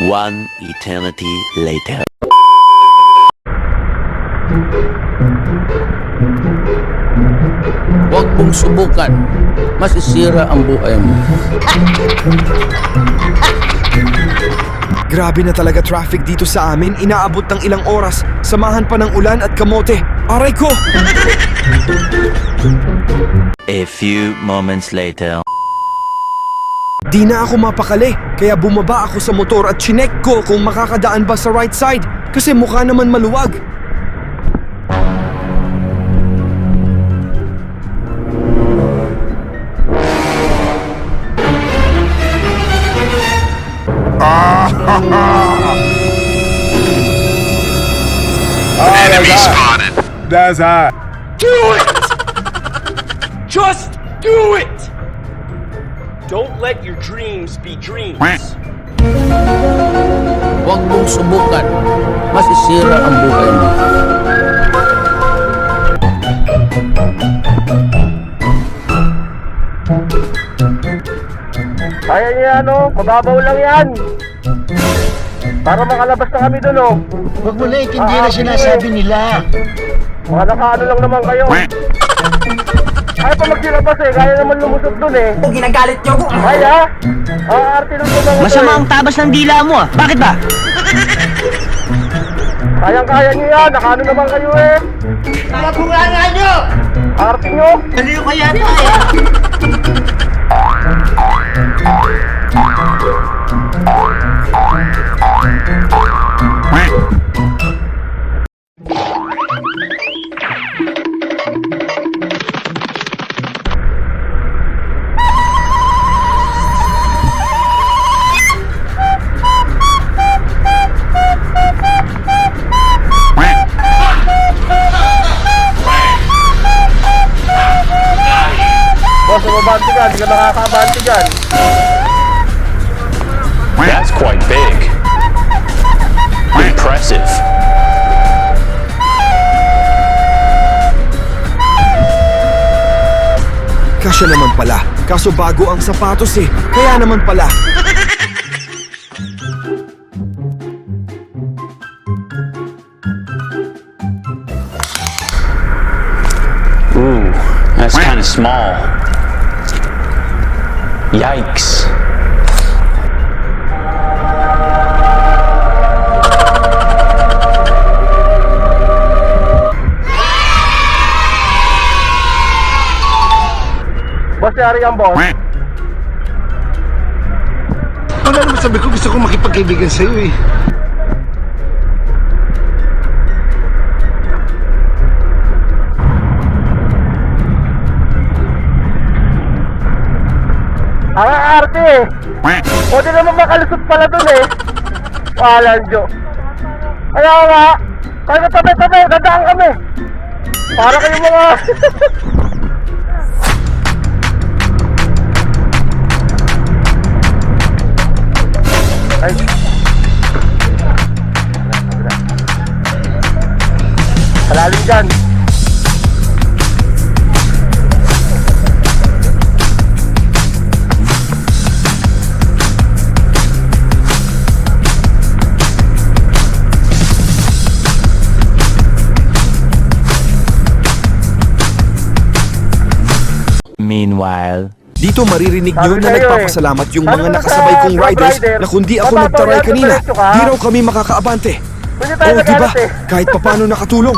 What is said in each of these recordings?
One eternity later. Huwag mong subukan. Masisira ang buhay mo. Grabe na talaga traffic dito sa amin. Inaabot ng ilang oras. Samahan pa ng ulan at kamote. Aray ko! A few moments later. Di na ako mapakali. Kaya bumaba ako sa motor at chinek ko kung makakadaan ba sa right side. Kasi mukha naman maluwag. Enemy spotted. That's hot. Do it! Just do it! Don't let your dreams be dreams. Huwag mong subukan. Masisira ang buhay mo. Kaya niya mababaw lang yan. Para makalabas na kami doon, Huwag mo na intindihan na sinasabi nila. Mga nakaano lang naman kayo. Kaya pa magsilabas kaya naman lumusot doon Kung ginagalit niyo ako. Kaya? Ang arte ng mga Masama ang tabas ng dila mo ah. Bakit ba? Kayang-kaya niyo yan, nakaano naman kayo Kapungangan niyo! Arte niyo? Aliw kaya tayo. Boss, mababante ka, hindi ka nakakabante dyan. That's quite big. Impressive. Kasya naman pala. Kaso bago ang sapatos Kaya naman pala. Ooh, that's kind of small. Yikes. Boss, yari yan, boss. Wala naman sabi ko, gusto ko makipagkaibigan sa'yo Ang arte O di naman makalusot pala dun Walang Diyo. Kaya nga, kaya tabi-tabi, dadaan kami. Para kayo mga... Ay. Malalim dyan. Meanwhile. Dito maririnig nyo Sabi na sa'yo nagpapasalamat yung Sabi mga mo nakasabay sa kong Grab riders rider, na kundi ako mababaw nagtaray yan, kanina. diretso ka. Di raw kami makakaabante. Pwede tayo Oh, diba? nagalit Kahit papano nakatulong.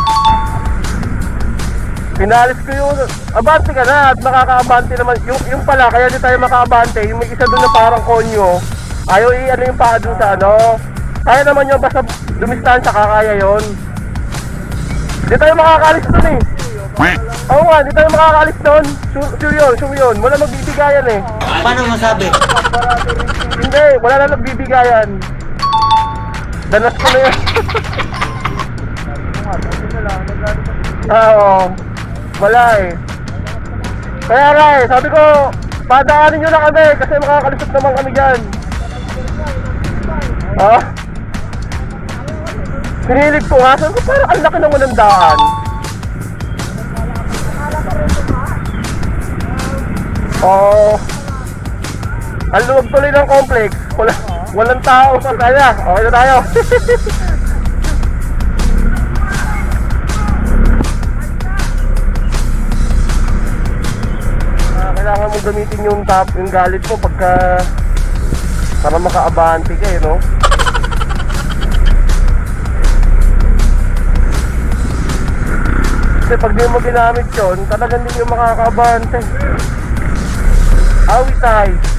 Pinalis ko yung abante ka na at makakaabante naman. Yung pala, kaya di tayo makaabante. Yung may isa doon na parang konyo. Ayaw i-ano yung paa doon sa ano. Kaya naman yun, basta dumistansya kakaya yun. Di tayo makakalis doon Oo nga, di tayo makakalis doon. Sure yun. Wala magbibigayan Paano masabi? Hindi, wala na magbibigayan. Danas ko na yun. Oo. Wala Kaya nga sabi ko, padaanin nyo na kami kasi makakalusot naman kami dyan. Pinilig ko nga, sabi ko parang ang laki ng walang daan. Ang luwag tuloy ng complex. Walang tao sa kanya. Okay na tayo. Kailangan mo gamitin yung galit mo pagka para makaabante ka no? Kasi pag di mo ginamit yun, talagang hindi yung makakaabante. Awit tayo.